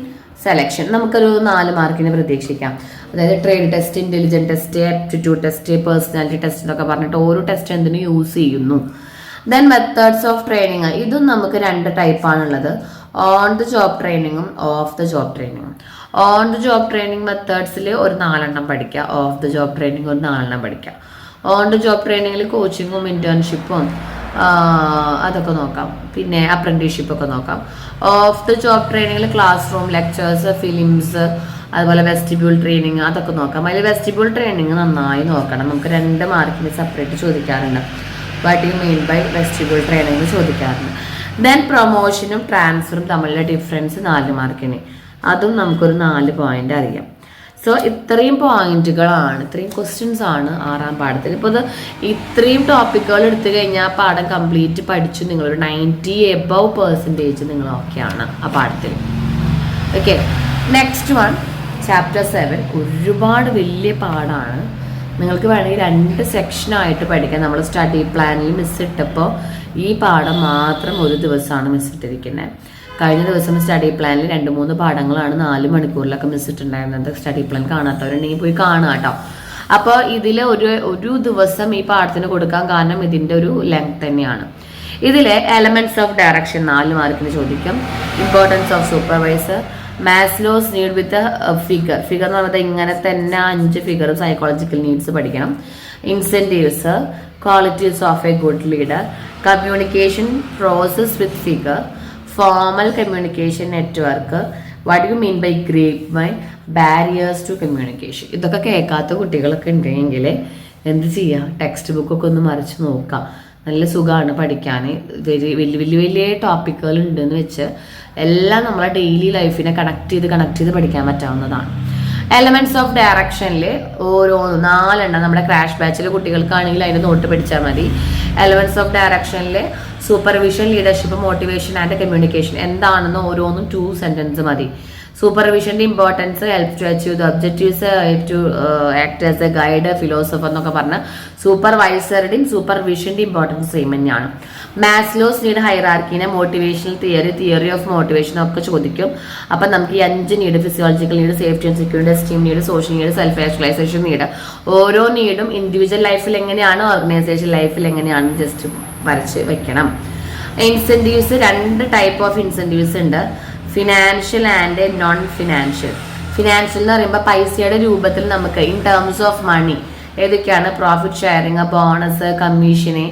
സെലക്ഷൻ നമുക്കൊരു 4 മാർക്കിന് പ്രതീക്ഷിക്കാം. അതായത് trade test, intelligent test, aptitude test, personality test എന്നൊക്കെ പറഞ്ഞിട്ട് ഓരോ ടെസ്റ്റ് എന്തിനു യൂസ് ചെയ്യുന്നു. ദെൻ മെത്തേഡ്സ് ഓഫ് ട്രെയിനിങ്, ഇതും നമുക്ക് 2 ടൈപ്പാണുള്ളത്. ഓൺ ദ ജോബ് ട്രെയിനിങ്ങും ഓഫ് ദ ജോബ് ട്രെയിനിങ്ങും. ഓൺ ദ ജോബ് ട്രെയിനിങ് മെത്തേഡ്സിൽ ഒരു 4 എണ്ണം പഠിക്കുക, ഓഫ് ദ ജോബ് ട്രെയിനിങ് ഒരു 4 എണ്ണം പഠിക്കുക. ഓൺ ദ ജോബ് ട്രെയിനിങ്ങിൽ കോച്ചിങ്ങും ഇന്റേൺഷിപ്പും അതൊക്കെ നോക്കാം, പിന്നെ അപ്രന്റീസ്ഷിപ്പൊക്കെ നോക്കാം. ഓഫ് ദ ജോബ് ട്രെയിനിങ്ങിൽ ക്ലാസ് റൂം ലെക്ചേഴ്സ്, ഫിലിംസ്, അതുപോലെ വെസ്റ്റിബ്യൂൾ ട്രെയിനിങ് അതൊക്കെ നോക്കാം. അതിൽ വെസ്റ്റിബ്യൂൾ ട്രെയിനിങ് നന്നായി നോക്കണം. നമുക്ക് 2 മാർക്കിന് സെപ്പറേറ്റ് ചോദിക്കാറുണ്ട്. What you mean by vestibule training ചോദിക്കാറുണ്ട്. ദെൻ പ്രൊമോഷനും ട്രാൻസ്ഫറും തമ്മിലുള്ള ഡിഫറൻസ് 4 മാർക്കിന്, അതും നമുക്കൊരു 4 പോയിന്റ് അറിയാം. സോ ഇത്രയും പോയിന്റുകളാണ്, ഇത്രയും ക്വസ്റ്റ്യൻസ് ആണ് 6ാം പാഠത്തിൽ. ഇപ്പോൾ ഇത് ഇത്രയും ടോപ്പിക്കുകൾ എടുത്തു കഴിഞ്ഞാൽ ആ പാഠം കംപ്ലീറ്റ് പഠിച്ചു നിങ്ങളൊരു 90% നിങ്ങൾ ഓക്കെയാണ് ആ പാഠത്തിൽ. Okay, next one chapter 7. ഒരുപാട് വലിയ പാഠമാണ്. നിങ്ങൾക്ക് വേണമെങ്കിൽ 2 സെക്ഷനായിട്ട് പഠിക്കാം. നമ്മൾ സ്റ്റഡി പ്ലാനിൽ മിസ് ഇട്ടപ്പോൾ ഈ പാഠം മാത്രം ഒരു ദിവസമാണ് മിസ് ഇട്ടിരിക്കുന്നത്. കഴിഞ്ഞ ദിവസം സ്റ്റഡി പ്ലാനിൽ 2-3 പാഠങ്ങളാണ് 4 മണിക്കൂറിലൊക്കെ മിസ് ഇട്ടുണ്ടായിരുന്നത്. സ്റ്റഡി പ്ലാൻ കാണാത്തവരുണ്ടെങ്കിൽ പോയി കാണുക കേട്ടോ. അപ്പോൾ ഇതിൽ ഒരു ദിവസം ഈ പാഠത്തിന് കൊടുക്കാൻ കാരണം ഇതിൻ്റെ ഒരു ലെങ്ത് തന്നെയാണ്. ഇതിലെ എലമെന്റ്സ് ഓഫ് ഡയറക്ഷൻ 4 മാർക്കിന് ചോദിക്കും. Importance of supervisor, Maslow's need with figure എന്ന് പറയുന്നത് ഇങ്ങനെ തന്നെ 5 ഫിഗറും സൈക്കോളജിക്കൽ നീഡ്സ് പഠിക്കണം. Incentives, qualities of a good leader, communication process with figure, formal communication network, what you mean by grapevine, barriers to communication. ഇതൊക്കെ കേൾക്കാത്ത കുട്ടികളൊക്കെ ഉണ്ടെങ്കിൽ എന്ത് ചെയ്യുക, ടെക്സ്റ്റ് ബുക്കൊക്കെ ഒന്ന് മറിച്ച് നോക്കാം. നല്ല സുഖമാണ് പഠിക്കാൻ. വലിയ ടോപ്പിക്കുകൾ ഉണ്ടെന്ന് വെച്ച് എല്ലാം നമ്മളെ ഡെയിലി ലൈഫിനെ കണക്ട് ചെയ്ത് പഠിക്കാൻ പറ്റാവുന്നതാണ്. എലമെന്റ്സ് ഓഫ് ഡയറക്ഷനിൽ ഓരോ 4 എണ്ണം നമ്മുടെ ക്രാഷ് ബാച്ചിലെ കുട്ടികൾക്കാണെങ്കിൽ അതിന് നോട്ട് പഠിച്ചാൽ മതി. എലമെന്റ്സ് ഓഫ് ഡയറക്ഷനിൽ supervision, leadership, motivation and communication എന്താണെന്ന് ഓരോന്നും 2 സെന്റൻസ് മതി. സൂപ്പർവിഷന്റെ importance, help to achieve the objectives, to act as a guide, philosopher എന്നൊക്കെ പറഞ്ഞ സൂപ്പർവൈസറുടെയും സൂപ്പർവിഷന്റെ ഇമ്പോർട്ടൻസ് സെയിം തന്നെയാണ്. മാസ്ലോസ് നീഡ് ഹൈറാർക്കിനെ മോട്ടിവേഷണൽ തിയറി ഓഫ് മോട്ടിവേഷൻ ഒക്കെ ചോദിക്കും. അപ്പം നമുക്ക് ഈ 5 need, physiological need, safety and security, esteem need, social need, self actualization need, ഓരോ നീഡും ഇൻഡിവിജ്വൽ ലൈഫിൽ എങ്ങനെയാണ്, ഓർഗനൈസേഷൻ ലൈഫിൽ എങ്ങനെയാണ് ജസ്റ്റ് വരച്ച് വെക്കണം. ഇൻസെന്റീവ്സ് 2 ടൈപ്പ് ഓഫ് ഇൻസെന്റീവ്സ് ഉണ്ട്, financial and non financial. Financial എന്ന് പറയുമ്പോൾ പൈസയുടെ രൂപത്തിൽ നമുക്ക് ഇൻ ടേംസ് ഓഫ് മണി ഏതൊക്കെയാണ്, പ്രോഫിറ്റ് ഷെയറിങ്, ബോണസ്, കമ്മീഷന്,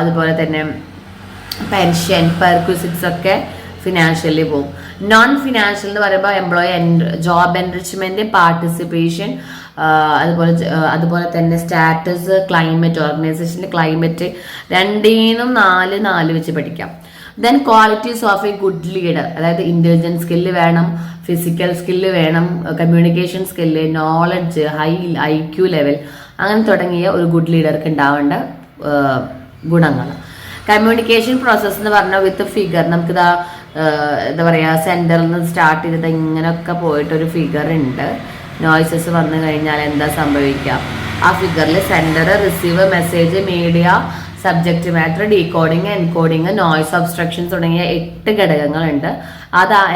അതുപോലെ തന്നെ പെൻഷൻ, പെർക്വിസിറ്റ്സ് ഒക്കെ ഫിനാൻഷ്യലി പോകും. നോൺ ഫിനാൻഷ്യൽ എന്ന് പറയുമ്പോൾ എംപ്ലോയി ജോബ് എൻറിച്ച്മെന്റ്, പാർട്ടിസിപ്പേഷൻ, അതുപോലെ തന്നെ സ്റ്റാറ്റസ്, ക്ലൈമറ്റ്, ഓർഗനൈസേഷൻ്റെ ക്ലൈമറ്റ്, 2നും 4 വെച്ച് പഠിക്കാം. Then qualities of a good leader, അതായത് ഇന്റലിജൻസ് സ്കില്ല് വേണം, ഫിസിക്കൽ സ്കില്ല് വേണം, communication skill, knowledge, high IQ level, അങ്ങനെ തുടങ്ങിയ ഒരു ഗുഡ് ലീഡർക്ക് ഉണ്ടാവേണ്ട ഗുണങ്ങൾ. കമ്മ്യൂണിക്കേഷൻ പ്രോസസ്സ് എന്ന് പറഞ്ഞാൽ വിത്ത് ഫിഗർ, നമുക്കിതാ എന്താ പറയുക, സെന്ററിൽ നിന്ന് സ്റ്റാർട്ട് ചെയ്തിട്ട് ഇങ്ങനെയൊക്കെ പോയിട്ടൊരു ഫിഗർ ഉണ്ട്. നോയ്സസ് വന്നു കഴിഞ്ഞാൽ എന്താ സംഭവിക്കുക, ആ ഫിഗറിൽ sender, receiver, message, media, subject matter, decoding, encoding, noise obstruction തുടങ്ങിയ 8 ഘടകങ്ങളുണ്ട്.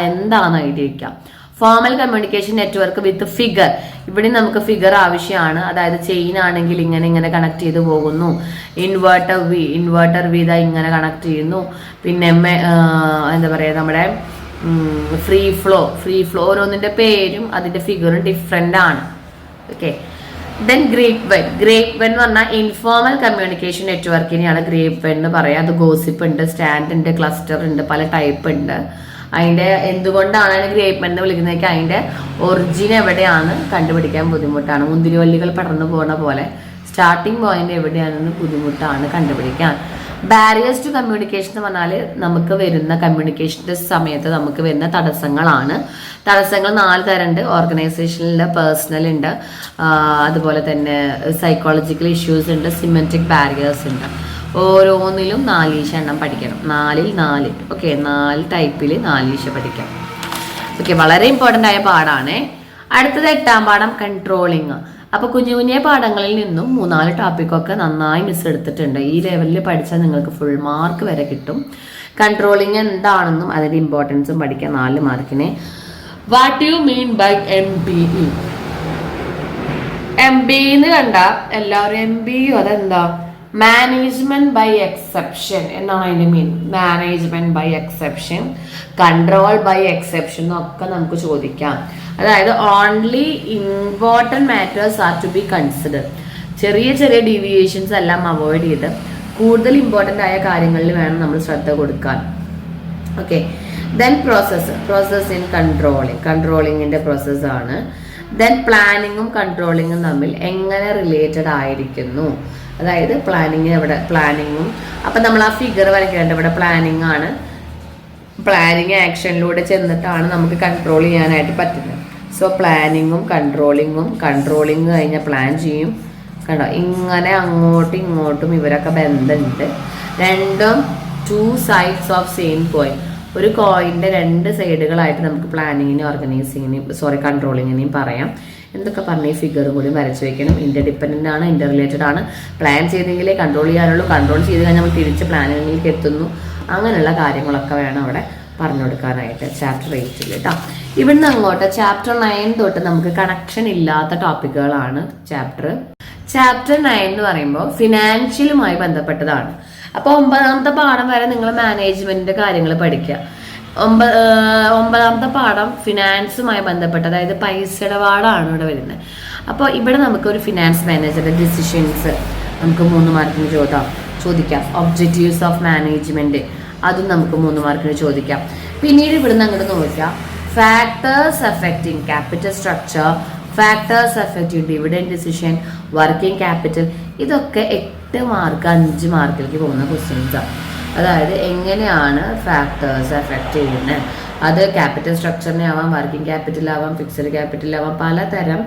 എന്താണെന്ന് എഴുതിയിരിക്കാം. Formal communication network with figure, ഇവിടെ നമുക്ക് ഫിഗർ ആവശ്യമാണ്. അതായത് ചെയിൻ ആണെങ്കിൽ ഇങ്ങനെ കണക്ട് ചെയ്ത് പോകുന്നു, ഇൻവേർട്ടർ വി ഇങ്ങനെ കണക്ട് ചെയ്യുന്നു. പിന്നെ എന്താ പറയുക, നമ്മുടെ ഫ്രീ ഫ്ലോ ഓരോന്നിന്റെ പേരും അതിന്റെ ഫിഗറും ഡിഫറെന്റ് ആണ്. ഓക്കെ, ദെൻ ഗ്രേപ്പ് വെൻ എന്ന് പറഞ്ഞാൽ ഇൻഫോർമൽ കമ്മ്യൂണിക്കേഷൻ നെറ്റ്വർക്കിനെയാണ് ഗ്രേപ്പ് വെൻ എന്ന് പറയാം. അത് ഗോസിപ്പ് ഉണ്ട്, സ്റ്റാൻഡ് ഉണ്ട്, ക്ലസ്റ്റർ ഉണ്ട്, പല ടൈപ്പ് ഉണ്ട്. അതിന്റെ എന്തുകൊണ്ടാണ് അതിന് ഗ്രേപ്പ് വെൻ എന്ന് വിളിക്കുന്നതൊക്കെ അതിന്റെ ഒറിജിൻ എവിടെയാണ് കണ്ടുപിടിക്കാൻ ബുദ്ധിമുട്ടാണ്. മുന്തിരിവള്ളികൾ പടർന്നു പോകുന്ന പോലെ സ്റ്റാർട്ടിങ് പോയിന്റ് എവിടെയാണെന്ന് ബുദ്ധിമുട്ടാണ് കണ്ടുപിടിക്കാൻ. ബാരിയേഴ്സ് ടു കമ്മ്യൂണിക്കേഷൻ എന്ന് പറഞ്ഞാൽ നമുക്ക് വരുന്ന കമ്മ്യൂണിക്കേഷന്റെ സമയത്ത് നമുക്ക് വരുന്ന തടസ്സങ്ങളാണ്. തടസ്സങ്ങൾ 4 തരമുണ്ട്. ഓർഗനൈസേഷനിൽ പേഴ്സണൽ ഉണ്ട്, അതുപോലെ തന്നെ സൈക്കോളജിക്കൽ ഇഷ്യൂസ് ഉണ്ട്, സിമെന്റിക് ബാരിയേഴ്സ് ഉണ്ട്. ഓരോന്നിലും 4 എണ്ണം പഠിക്കണം. 4ൽ 4. ഓക്കെ, 4 ടൈപ്പിൽ 4 പഠിക്കാം. ഓക്കെ, വളരെ ഇമ്പോർട്ടൻ്റ് ആയ പാഠാണ്. അടുത്തത് 8ാം പാഠം കൺട്രോളിങ്. അപ്പൊ കുഞ്ഞു പാഠങ്ങളിൽ നിന്നും 3-4 ടോപ്പിക്കൊക്കെ നന്നായി മിസ് എടുത്തിട്ടുണ്ട്. ഈ ലെവലിൽ പഠിച്ചാൽ നിങ്ങൾക്ക് ഫുൾ മാർക്ക് വരെ കിട്ടും. കൺട്രോളിങ് എന്താണെന്നും അതിന്റെ ഇമ്പോർട്ടൻസും പഠിക്കാം 4 മാർക്കിന്. What you mean by MBE? MBE എന്ന് കണ്ട എല്ലാവരും MBE അതെന്താ, മാനേജ്മെന്റ് ബൈ എക്സെപ്ഷൻ എന്നാണ് അതിന്റെ mean. Management by exception, control by exception എന്നൊക്കെ നമുക്ക് ചോദിക്കാം. അതായത് only important matters are to be consider. ചെറിയ ചെറിയ ഡീവിയേഷൻസ് എല്ലാം അവോയ്ഡ് ചെയ്ത് കൂടുതൽ ഇമ്പോർട്ടൻ്റ് ആയ കാര്യങ്ങളിൽ വേണം നമ്മൾ ശ്രദ്ധ കൊടുക്കാൻ. ഓക്കെ, ദെൻ പ്രോസസ് ഇൻ കൺട്രോളിങ്ങിന്റെ പ്രോസസ്സാണ്. ദെൻ പ്ലാനിങ്ങും കൺട്രോളിങ്ങും തമ്മിൽ എങ്ങനെ റിലേറ്റഡ് ആയിരിക്കുന്നു, അതായത് പ്ലാനിങ്ങും അപ്പം നമ്മൾ ആ ഫിഗർ വരയ്ക്കേണ്ടത് ഇവിടെ പ്ലാനിങ് ആണ്. പ്ലാനിങ് ആക്ഷനിലൂടെ ചെന്നിട്ടാണ് നമുക്ക് കൺട്രോൾ ചെയ്യാനായിട്ട് പറ്റുന്നത്. സോ പ്ലാനിങ്ങും കൺട്രോളിങ് കഴിഞ്ഞാൽ പ്ലാൻ ചെയ്യും. കണ്ടോ, ഇങ്ങനെ അങ്ങോട്ടും ഇങ്ങോട്ടും ഇവരൊക്കെ ബന്ധമുണ്ട്. രണ്ടും 2 sides ഓഫ് സെയിം കോയിൻ. ഒരു കോയിൻ്റെ 2 സൈഡുകളായിട്ട് നമുക്ക് പ്ലാനിങ്ങിനെയും കൺട്രോളിങ്ങിനെയും പറയാം. എന്തൊക്കെ പറഞ്ഞ ഈ ഫിഗറും കൂടി വരച്ച് വെക്കണം. ഇന്റർഡിപെൻഡൻ്റ് ആണ്, ഇന്റർ റിലേറ്റഡ് ആണ്. പ്ലാൻ ചെയ്തെങ്കിലേ കൺട്രോൾ ചെയ്യാനുള്ളൂ. കൺട്രോൾ ചെയ്ത് കഴിഞ്ഞാൽ നമ്മൾ തിരിച്ച് പ്ലാനിങ്ങിലേക്ക് എത്തുന്നു. അങ്ങനെയുള്ള കാര്യങ്ങളൊക്കെ വേണം അവിടെ പറഞ്ഞു കൊടുക്കാനായിട്ട് ചാപ്റ്റർ 8 കേട്ടോ. ഇവിടുന്ന് അങ്ങോട്ട് ചാപ്റ്റർ 9 തൊട്ട് നമുക്ക് കണക്ഷൻ ഇല്ലാത്ത ടോപ്പിക്കുകളാണ്. ചാപ്റ്റർ 9 എന്ന് പറയുമ്പോൾ ഫിനാൻഷ്യലുമായി ബന്ധപ്പെട്ടതാണ്. അപ്പോൾ 9ാമത്തെ പാഠം വരെ നിങ്ങൾ മാനേജ്മെന്റിന്റെ കാര്യങ്ങൾ പഠിക്കുക. 9ാമത്തെ പാഠം ഫിനാൻസുമായി ബന്ധപ്പെട്ട, അതായത് പൈസ ഇടപാടാണ് ഇവിടെ വരുന്നത്. അപ്പോൾ ഇവിടെ നമുക്ക് ഒരു ഫിനാൻസ് മാനേജറുടെ ഡിസിഷൻസ് നമുക്ക് 3 മാർക്കിന് ചോദിക്കാം. ഒബ്ജക്റ്റീവ്സ് ഓഫ് മാനേജ്മെന്റ് അതും നമുക്ക് 3 മാർക്കിന് ചോദിക്കാം. പിന്നീട് ഇവിടുന്ന് അങ്ങോട്ട് നോക്കാം, factors affecting capital structure, factors affecting dividend decision, working capital. ഇതൊക്കെ 8 മാർക്ക് 5 മാർക്കിലേക്ക് പോകുന്ന ക്വസ്റ്റ്യൻസാണ്. അതായത് എങ്ങനെയാണ് ഫാക്ടേഴ്സ് എഫക്റ്റ് ചെയ്യുന്നത്, അത് ക്യാപിറ്റൽ സ്ട്രക്ചറിനെ ആവാം, വർക്കിംഗ് ക്യാപിറ്റൽ ആവാം, ഫിക്സഡ് ക്യാപിറ്റൽ ആവാം, പലതരം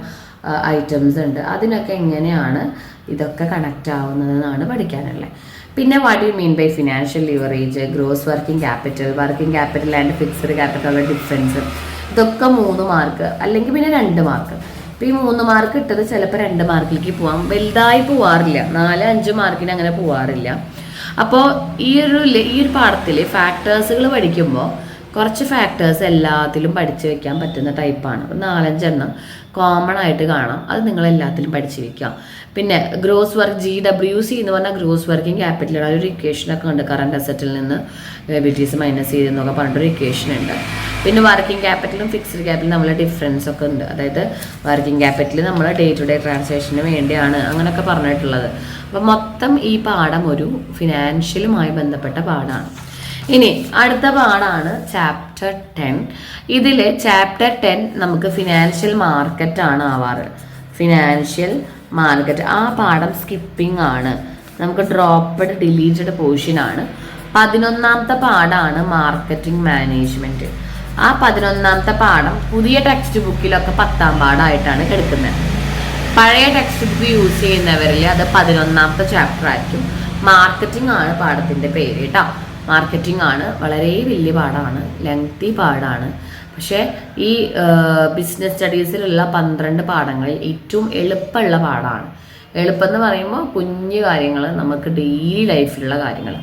ഐറ്റംസ് ഉണ്ട്. അതിനൊക്കെ എങ്ങനെയാണ് ഇതൊക്കെ കണക്റ്റ് ആവുന്നതെന്നാണ് പഠിക്കാനുള്ളത്. പിന്നെ what you mean by financial leverage, gross working capital and fixed ക്യാപിറ്റലുള്ള ഡിഫറൻസ്. ഇതൊക്കെ 3 മാർക്ക് അല്ലെങ്കിൽ പിന്നെ 2 മാർക്ക്. ഇപ്പോൾ ഈ 3 മാർക്ക് ഇട്ടത് ചിലപ്പോൾ 2 മാർക്കിലേക്ക് പോവാം, വലുതായി പോവാറില്ല. 4-5 മാർക്കിന് അങ്ങനെ പോവാറില്ല. അപ്പോൾ ഈ ഒരു പാഠത്തിൽ ഫാക്ടേഴ്സുകൾ പഠിക്കുമ്പോൾ കുറച്ച് ഫാക്ടേഴ്സ് എല്ലാത്തിലും പഠിച്ചു വെക്കാൻ പറ്റുന്ന ടൈപ്പാണ്. 4-5 എണ്ണം കോമൺ ആയിട്ട് കാണാം, അത് നിങ്ങൾ എല്ലാത്തിലും പഠിച്ചു വെക്കാം. പിന്നെ ഗ്രോസ് വർക്ക് GWC എന്ന് പറഞ്ഞാൽ ഗ്രോസ് വർക്കിംഗ് ക്യാപിറ്റലാണ്. ഒരു ഇക്വേഷനൊക്കെ ഉണ്ട്, കറണ്ട് അസറ്റിൽ നിന്ന് ലയബിലിറ്റീസ് മൈനസ് ചെയ്തെന്നൊക്കെ പറഞ്ഞിട്ടൊരു ഇക്വേഷൻ ഉണ്ട്. പിന്നെ വർക്കിംഗ് ക്യാപിറ്റലും ഫിക്സ്ഡ് ക്യാപിറ്റലും തമ്മിലുള്ള ഡിഫറൻസ് ഒക്കെ ഉണ്ട്. അതായത് വർക്കിംഗ് ക്യാപിറ്റൽ നമ്മൾ ഡേ ടു ഡേ ട്രാൻസാക്ഷന് വേണ്ടിയാണ് അങ്ങനെയൊക്കെ പറഞ്ഞിട്ടുള്ളത്. അപ്പം മൊത്തം ഈ പാഠം ഒരു ഫിനാൻഷ്യലുമായി ബന്ധപ്പെട്ട പാഠമാണ്. ഇനി അടുത്ത പാഠമാണ് ചാപ്റ്റർ 10. ഇതിൽ ചാപ്റ്റർ 10 നമുക്ക് ഫിനാൻഷ്യൽ മാർക്കറ്റ് ആണ് ആവാറ്. ഫിനാൻഷ്യൽ മാർക്കറ്റ് ആ പാഠം സ്കിപ്പിംഗ് ആണ്, നമുക്ക് ഡ്രോപ്പഡ് ഡിലീറ്റഡ് പോർഷൻ ആണ്. 11ാമത്തെ പാഠമാണ് മാർക്കറ്റിംഗ് മാനേജ്മെന്റ്. ആ 11ാമത്തെ പാഠം പുതിയ ടെക്സ്റ്റ് ബുക്കിലൊക്കെ 10ാം പാഠമായിട്ടാണ് എടുക്കുന്നത്. പഴയ ടെക്സ്റ്റ് ബുക്ക് യൂസ് ചെയ്യുന്നവരിൽ അത് 11ാമത്തെ ചാപ്റ്റർ ആയിരിക്കും. മാർക്കറ്റിംഗ് ആണ് പാഠത്തിന്റെ പേര് കേട്ടോ. മാർക്കറ്റിംഗ് ആണ്, വളരെ വലിയ പാഠമാണ്, ലെങ്തി പാഠമാണ്. പക്ഷേ ഈ ബിസിനസ് സ്റ്റഡീസിലുള്ള 12 പാഠങ്ങളിൽ ഏറ്റവും എളുപ്പമുള്ള പാഠമാണ്. എളുപ്പം എന്ന് പറയുമ്പോൾ കുഞ്ഞു കാര്യങ്ങൾ, നമുക്ക് ഡെയിലി ലൈഫിലുള്ള കാര്യങ്ങൾ.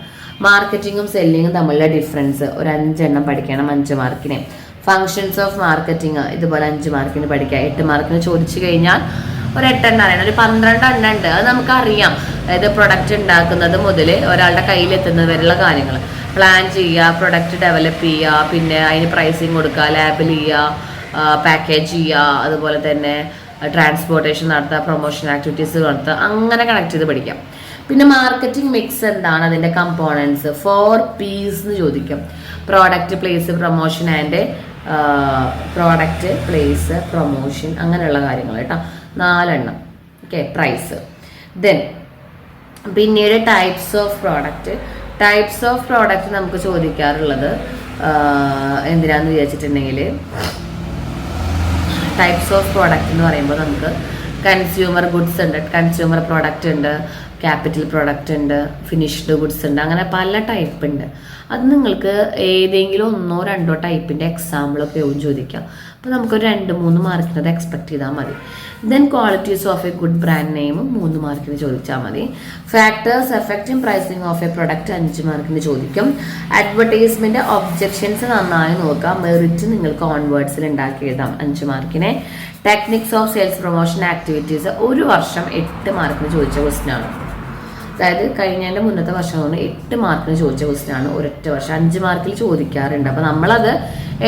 മാർക്കറ്റിങ്ങും സെല്ലിങ്ങും തമ്മിലുള്ള ഡിഫറൻസ് ഒരു 5 എണ്ണം പഠിക്കണം 5 മാർക്കിന്. ഫങ്ഷൻസ് ഓഫ് മാർക്കറ്റിംഗ് ഇതുപോലെ 5 മാർക്കിന് പഠിക്കുക. 8 മാർക്കിന് ചോദിച്ചു കഴിഞ്ഞാൽ ഒരു 8 എണ്ണം അറിയണം, ഒരു 12 എണ്ണം ഉണ്ട്, അത് നമുക്കറിയാം. അതായത് പ്രൊഡക്റ്റ് ഉണ്ടാക്കുന്നത് മുതൽ ഒരാളുടെ കയ്യിലെത്തുന്നത് വരെയുള്ള കാര്യങ്ങൾ പ്ലാൻ ചെയ്യുക, പ്രൊഡക്റ്റ് ഡെവലപ്പ് ചെയ്യുക, പിന്നെ അതിന് പ്രൈസിങ് കൊടുക്കുക, ലാബിൽ ചെയ്യുക, പാക്കേജ് ചെയ്യുക, അതുപോലെ തന്നെ ട്രാൻസ്പോർട്ടേഷൻ നടത്തുക, പ്രൊമോഷൻ ആക്ടിവിറ്റീസ് നടത്തുക, അങ്ങനെ കണക്ട് ചെയ്ത് പഠിക്കാം. പിന്നെ മാർക്കറ്റിംഗ് മിക്സ് എന്താണ്, അതിൻ്റെ കമ്പോണൻസ് 4 P's എന്ന് ചോദിക്കും. Product, place, promotion and product, place, promotion, അങ്ങനെയുള്ള കാര്യങ്ങൾ കേട്ടോ. 4 എണ്ണം. Okay, price. ദെൻ പിന്നീട് ടൈപ്സ് ഓഫ് പ്രോഡക്റ്റ് നമുക്ക് ചോദിക്കാറുള്ളത് എന്തിനാന്ന് വിചാരിച്ചിട്ടുണ്ടെങ്കിൽ, ടൈപ്സ് ഓഫ് പ്രോഡക്റ്റ് എന്ന് പറയുമ്പോൾ നമുക്ക് കൺസ്യൂമർ ഗുഡ്സ് ഉണ്ട്, കൺസ്യൂമർ പ്രോഡക്റ്റ് ഉണ്ട്, ക്യാപിറ്റൽ പ്രോഡക്റ്റ് ഉണ്ട്, ഫിനിഷ്ഡ് ഗുഡ്സ് ഉണ്ട്, അങ്ങനെ പല ടൈപ്പ് ഉണ്ട്. അത് നിങ്ങൾക്ക് ഏതെങ്കിലും 1-2 ടൈപ്പിൻ്റെ എക്സാമ്പിളൊക്കെ ചോദിക്കാം. അപ്പോൾ നമുക്കൊരു 2-3 മാർക്കിന് അത് എക്സ്പെക്ട് ചെയ്താൽ മതി. Then qualities of a good brand നെയിമും 3 മാർക്കിന് ചോദിച്ചാൽ മതി. Factors affecting pricing of a product 5 മാർക്കിന് ചോദിക്കും. അഡ്വർടൈസ്മെന്റ് ഒബ്ജെക്ഷൻസ് നന്നായി നോക്കാം. മെറിറ്റ് നിങ്ങൾക്ക് കോൺവേർട്സിൽ ഉണ്ടാക്കി എഴുതാം 5 മാർക്കിനെ. Techniques of sales promotion activities 1 വർഷം 8 മാർക്കിന് ചോദിച്ച ക്വസ്റ്റ്യൻ ആണ്. അതായത് കഴിഞ്ഞതിൻ്റെ മുന്നത്തെ വർഷം കൊണ്ട് 8 മാർക്കിന് ചോദിച്ച ക്വസ്റ്റ്യൻ ആണ്. ഒരൊറ്റ വർഷം 5 മാർക്കിൽ ചോദിക്കാറുണ്ട്. അപ്പോൾ നമ്മളത്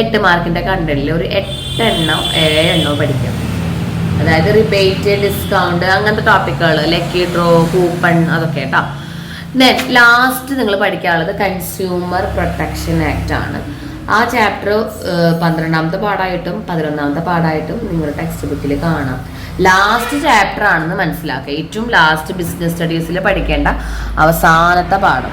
8 മാർക്കിൻ്റെ കണ്ടന്റിൽ ഒരു 8 എണ്ണോ 7 എണ്ണോ പഠിക്കാം. അതായത് റിബേറ്റ്, ഡിസ്കൗണ്ട്, അങ്ങനത്തെ ടോപ്പിക്കുകൾ, ലക്കി ഡ്രോ, കൂപ്പൺ, അതൊക്കെ കേട്ടോ. ദെൻ ലാസ്റ്റ് നിങ്ങൾ പഠിക്കാനുള്ളത് കൺസ്യൂമർ പ്രൊട്ടക്ഷൻ ആക്ട് ആണ്. ആ ചാപ്റ്റർ 12ാമത്തെ പാഠമായിട്ടും 11ാമത്തെ പാഠമായിട്ടും നിങ്ങളുടെ ടെക്സ്റ്റ് ബുക്കിൽ കാണാം. ലാസ്റ്റ് ചാപ്റ്റർ ആണെന്ന് മനസ്സിലാക്കുക. ഏറ്റവും ലാസ്റ്റ് ബിസിനസ് സ്റ്റഡീസിൽ പഠിക്കേണ്ട അവസാനത്തെ പാഠം.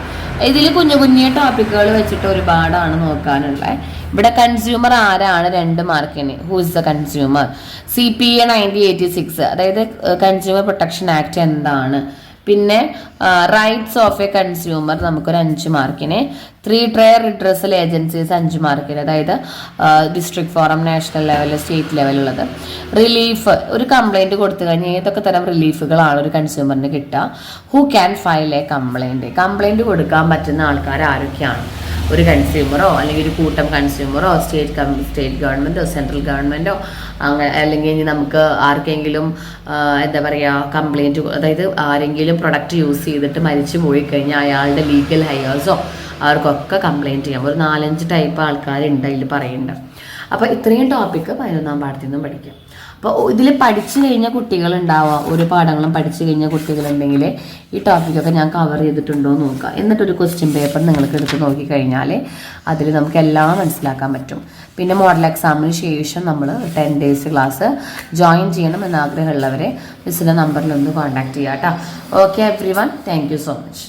ഇതിൽ കുഞ്ഞു കുഞ്ഞു ടോപ്പിക്കുകൾ വെച്ചിട്ട് ഒരുപാടാണ് നോക്കാനുള്ളത്. ഇവിടെ കൺസ്യൂമർ ആരാണ് 2 മാർക്കിന്. Who is the consumer. CPA 1986, അതായത് കൺസ്യൂമർ പ്രൊട്ടക്ഷൻ ആക്ട് എന്താണ്. പിന്നെ റൈറ്റ്സ് ഓഫ് എ കൺസ്യൂമർ നമുക്കൊരു 5 മാർക്കിന്. 3 ട്രയർ റിഡ്രസൽ ഏജൻസീസ് 5 മാർക്കിന്, അതായത് district forum, national level, state ലെവലുള്ളത്. റിലീഫ്, ഒരു കംപ്ലൈൻറ്റ് കൊടുത്തു കഴിഞ്ഞാൽ ഏതൊക്കെ തരം റിലീഫുകളാണ് ഒരു കൺസ്യൂമറിന് കിട്ടുക. Who can file a complaint, complaint കൊടുക്കാൻ പറ്റുന്ന ആൾക്കാർ ആരൊക്കെയാണ്. ഒരു കൺസ്യൂമറോ അല്ലെങ്കിൽ ഒരു കൂട്ടം കൺസ്യൂമറോ സ്റ്റേറ്റ് ഗവൺമെൻറ്റോ സെൻട്രൽ ഗവൺമെൻറ്റോ അങ്ങനെ, അല്ലെങ്കിൽ നമുക്ക് ആർക്കെങ്കിലും എന്താ പറയുക കംപ്ലൈൻറ്റ്, അതായത് ആരെങ്കിലും പ്രൊഡക്റ്റ് യൂസ് ചെയ്തിട്ട് മരിച്ചു പോയി കഴിഞ്ഞാൽ അയാളുടെ ലീഗൽ ഹയേഴ്സോ അവർക്കൊക്കെ കംപ്ലൈൻറ്റ് ചെയ്യാം. ഒരു 4-5 ടൈപ്പ് ആൾക്കാരുണ്ട് അതിൽ പറയുന്നുണ്ട്. അപ്പോൾ ഇത്രയും ടോപ്പിക്ക് 11ാം പാഠത്തിൽ നിന്നും പഠിക്കാം. അപ്പോൾ ഇതിൽ പഠിച്ചു കഴിഞ്ഞ കുട്ടികളുണ്ടാവുക, ഒരു പാഠങ്ങളും പഠിച്ചു കഴിഞ്ഞ കുട്ടികളുണ്ടെങ്കിൽ ഈ ടോപ്പിക്കൊക്കെ ഞാൻ കവർ ചെയ്തിട്ടുണ്ടോ എന്ന് നോക്കുക. എന്നിട്ടൊരു ക്വസ്റ്റ്യൻ പേപ്പർ നിങ്ങൾക്ക് എടുത്ത് നോക്കിക്കഴിഞ്ഞാൽ അതിൽ നമുക്ക് എല്ലാം മനസ്സിലാക്കാൻ പറ്റും. പിന്നെ മോഡൽ എക്സാമിന് ശേഷം നമ്മൾ 10 days ക്ലാസ് ജോയിൻ ചെയ്യണം എന്നാഗ്രഹമുള്ളവരെ മിസ്സിൻ്റെ നമ്പറിലൊന്ന് കോൺടാക്ട് ചെയ്യാം കേട്ടോ. Okay every one, thank you so much.